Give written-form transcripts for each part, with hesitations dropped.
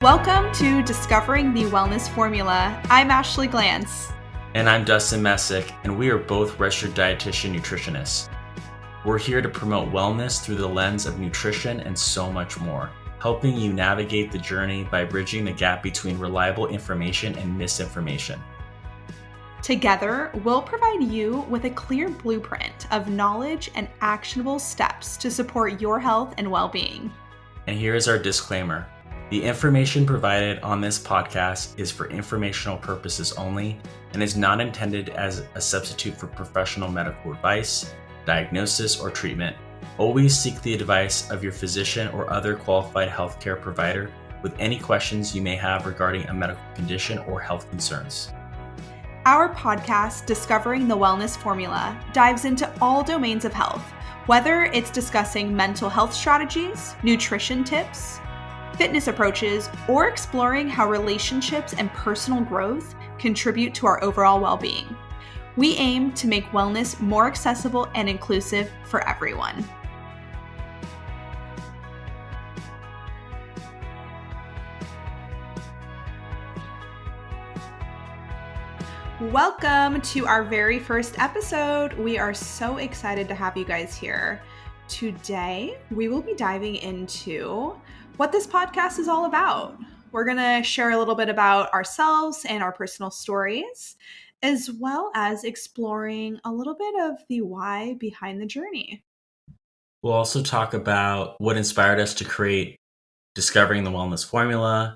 Welcome to Discovering the Wellness Formula. I'm Ashley Glantz. And I'm Dustin Messick, and we are both registered dietitian nutritionists. We're here to promote wellness through the lens of nutrition and so much more, helping you navigate the journey by bridging the gap between reliable information and misinformation. Together, we'll provide you with a clear blueprint of knowledge and actionable steps to support your health and well-being. And here's our disclaimer. The information provided on this podcast is for informational purposes only and is not intended as a substitute for professional medical advice, diagnosis, or treatment. Always seek the advice of your physician or other qualified healthcare provider with any questions you may have regarding a medical condition or health concerns. Our podcast, Discovering the Wellness Formula, dives into all domains of health, whether it's discussing mental health strategies, nutrition tips, fitness approaches, or exploring how relationships and personal growth contribute to our overall well-being. We aim to make wellness more accessible and inclusive for everyone. Welcome to our very first episode. We are so excited to have you guys here. Today, we will be diving into what this podcast is all about. We're going to share a little bit about ourselves and our personal stories, as well as exploring a little bit of the why behind the journey. We'll also talk about what inspired us to create Discovering the Wellness Formula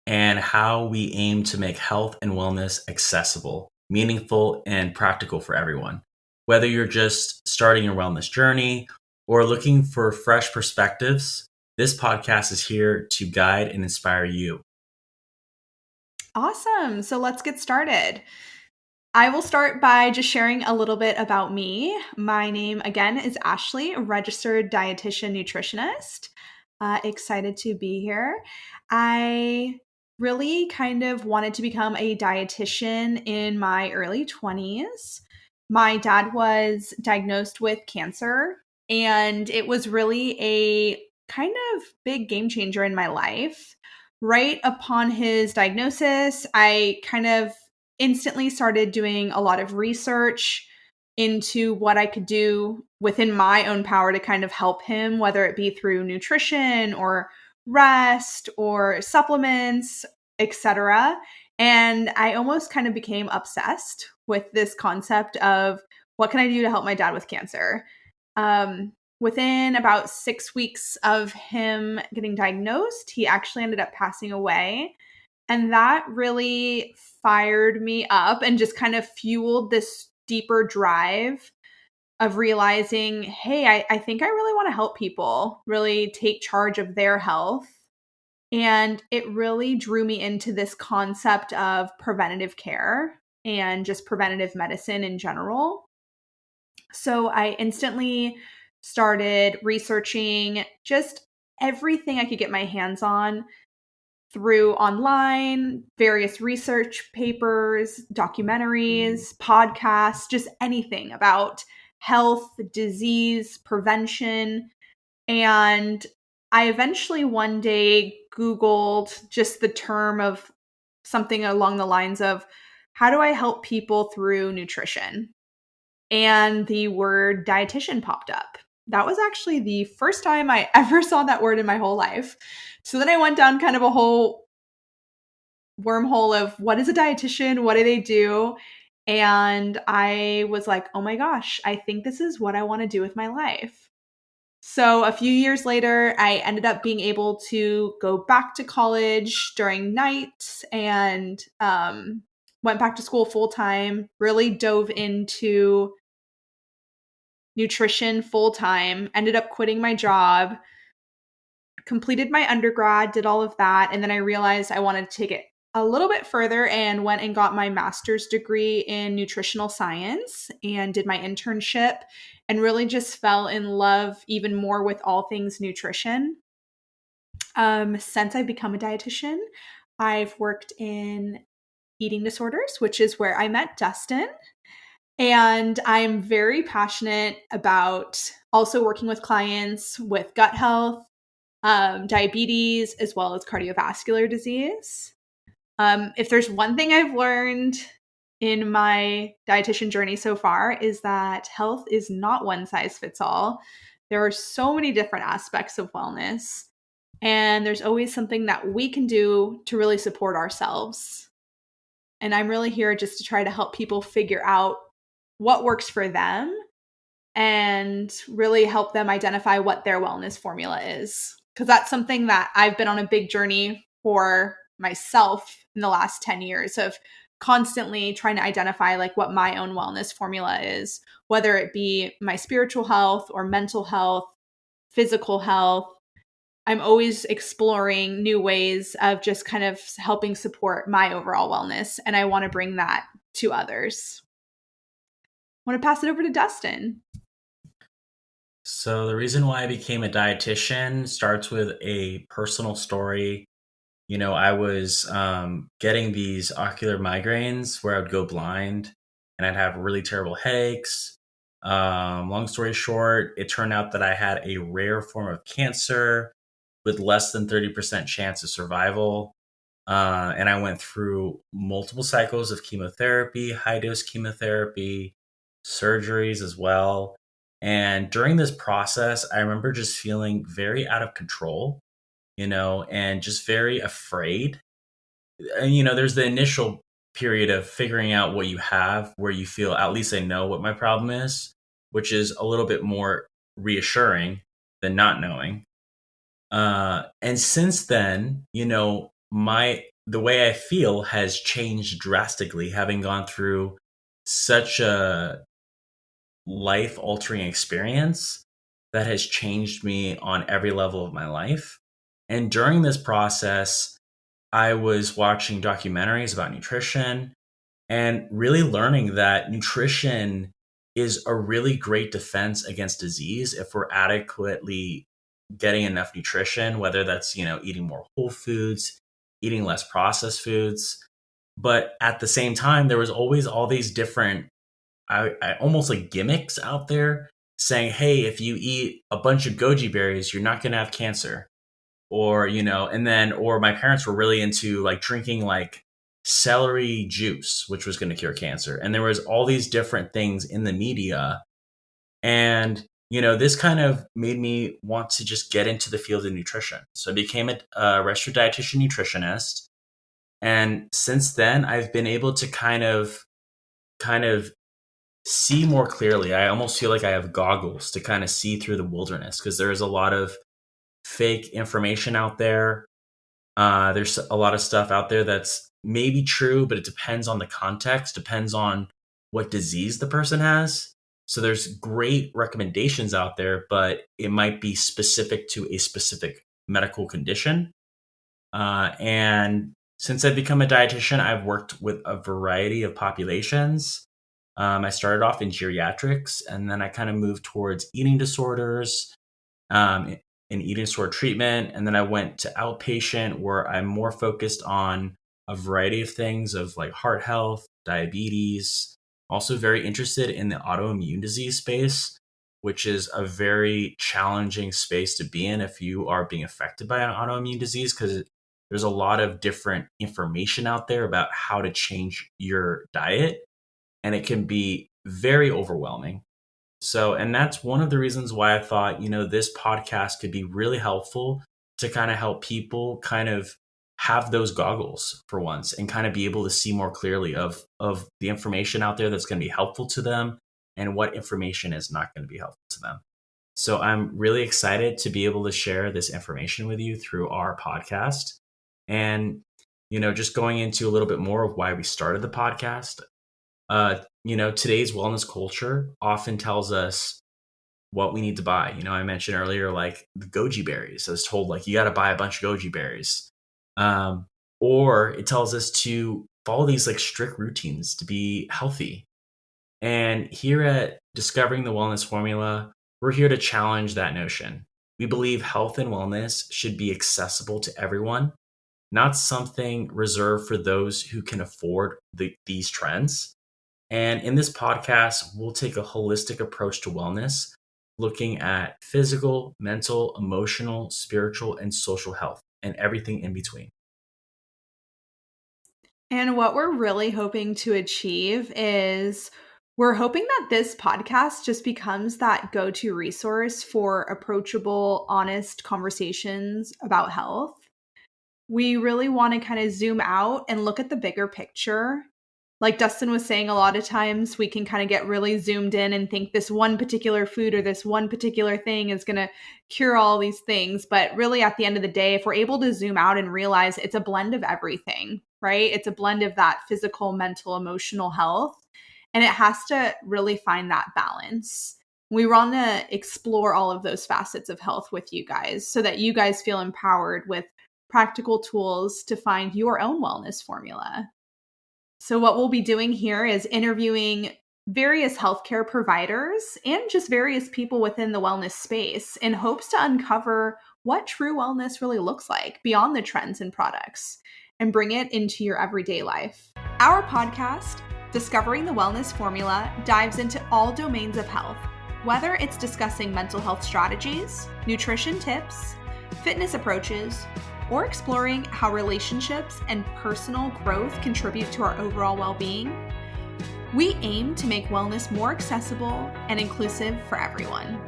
and how we aim to make health and wellness accessible, meaningful, and practical for everyone. Whether you're just starting your wellness journey or looking for fresh perspectives, this podcast is here to guide and inspire you. Awesome. So let's get started. I will start by just sharing a little bit about me. My name, again, is Ashley, a registered dietitian nutritionist. Excited to be here. I really kind of wanted to become a dietitian in my early 20s. My dad was diagnosed with cancer, and it was really a kind of big game changer in my life. Right upon his diagnosis, I kind of instantly started doing a lot of research into what I could do within my own power to kind of help him, whether it be through nutrition or rest or supplements, etc. And I almost kind of became obsessed with this concept of what can I do to help my dad with cancer? Within about 6 weeks of him getting diagnosed, he actually ended up passing away. And that really fired me up and just kind of fueled this deeper drive of realizing, hey, I think I really want to help people really take charge of their health. And it really drew me into this concept of preventative care and just preventative medicine in general. So I instantly started researching just everything I could get my hands on through online, various research papers, documentaries, podcasts, just anything about health, disease, prevention. And I eventually one day Googled just the term of something along the lines of, how do I help people through nutrition? And the word dietitian popped up. That was actually the first time I ever saw that word in my whole life. So then I went down kind of a whole wormhole of what is a dietitian? What do they do? And I was like, oh my gosh, I think this is what I want to do with my life. So a few years later, I ended up being able to go back to college during nights and went back to school full time, really dove into nutrition full time, ended up quitting my job, completed my undergrad, did all of that. And then I realized I wanted to take it a little bit further and went and got my master's degree in nutritional science and did my internship and really just fell in love even more with all things nutrition. Since I've become a dietitian, I've worked in eating disorders, which is where I met Dustin. And I'm very passionate about also working with clients with gut health, diabetes, as well as cardiovascular disease. If there's one thing I've learned in my dietitian journey so far is that health is not one size fits all. There are so many different aspects of wellness, and there's always something that we can do to really support ourselves. And I'm really here just to try to help people figure out what works for them and really help them identify what their wellness formula is. Because that's something that I've been on a big journey for myself in the last 10 years of constantly trying to identify like what my own wellness formula is, whether it be my spiritual health or mental health, physical health. I'm always exploring new ways of just kind of helping support my overall wellness. And I want to bring that to others. I want to pass it over to Dustin. So the reason why I became a dietitian starts with a personal story. I was getting these ocular migraines where I would go blind and I'd have really terrible headaches. Long story short, it turned out that I had a rare form of cancer with less than 30% chance of survival. And I went through multiple cycles of chemotherapy, high dose chemotherapy, surgeries as well. And during this process, I remember just feeling very out of control, and just very afraid. And, there's the initial period of figuring out what you have, where you feel, at least I know what my problem is, which is a little bit more reassuring than not knowing. And since then, the way I feel has changed drastically, having gone through such a life altering experience that has changed me on every level of my life. And during this process, I was watching documentaries about nutrition and really learning that nutrition is a really great defense against disease if we're adequately getting enough nutrition, whether that's, eating more whole foods, eating less processed foods. But at the same time, there was always all these different, I almost like gimmicks out there saying, hey, if you eat a bunch of goji berries, you're not going to have cancer. Or, or my parents were really into like drinking like celery juice, which was going to cure cancer. And there was all these different things in the media. And, this kind of made me want to just get into the field of nutrition. So I became a registered dietitian nutritionist. And since then, I've been able to kind of see more clearly. I almost feel like I have goggles to kind of see through the wilderness because there's a lot of fake information out there. There's a lot of stuff out there that's maybe true, but it depends on the context, depends on what disease the person has. So there's great recommendations out there, but it might be specific to a specific medical condition. And since I've become a dietitian, I've worked with a variety of populations. I started off in geriatrics, and then I kind of moved towards eating disorders, and eating disorder treatment. And then I went to outpatient, where I'm more focused on a variety of things of like heart health, diabetes. Also very interested in the autoimmune disease space, which is a very challenging space to be in if you are being affected by an autoimmune disease, because there's a lot of different information out there about how to change your diet, and it can be very overwhelming. So, and that's one of the reasons why I thought, this podcast could be really helpful to kind of help people kind of have those goggles for once and kind of be able to see more clearly of the information out there that's going to be helpful to them and what information is not going to be helpful to them. So I'm really excited to be able to share this information with you through our podcast. And, just going into a little bit more of why we started the podcast. Today's wellness culture often tells us what we need to buy. I mentioned earlier, like the goji berries. I was told like, you got to buy a bunch of goji berries. Or it tells us to follow these like strict routines to be healthy. And here at Discovering the Wellness Formula, we're here to challenge that notion. We believe health and wellness should be accessible to everyone, not something reserved for those who can afford these trends. And in this podcast, we'll take a holistic approach to wellness looking at physical, mental, emotional, spiritual, and social health, and everything in between. And what we're really hoping to achieve is we're hoping that this podcast just becomes that go-to resource for approachable, honest conversations about health. We really want to kind of zoom out and look at the bigger picture. Like Dustin was saying, a lot of times we can kind of get really zoomed in and think this one particular food or this one particular thing is going to cure all these things. But really, at the end of the day, if we're able to zoom out and realize it's a blend of everything, right? It's a blend of that physical, mental, emotional health. And it has to really find that balance. We want to explore all of those facets of health with you guys so that you guys feel empowered with practical tools to find your own wellness formula. So what we'll be doing here is interviewing various healthcare providers and just various people within the wellness space in hopes to uncover what true wellness really looks like beyond the trends and products and bring it into your everyday life. Our podcast, Discovering the Wellness Formula, dives into all domains of health, whether it's discussing mental health strategies, nutrition tips, fitness approaches, or exploring how relationships and personal growth contribute to our overall well-being. We aim to make wellness more accessible and inclusive for everyone.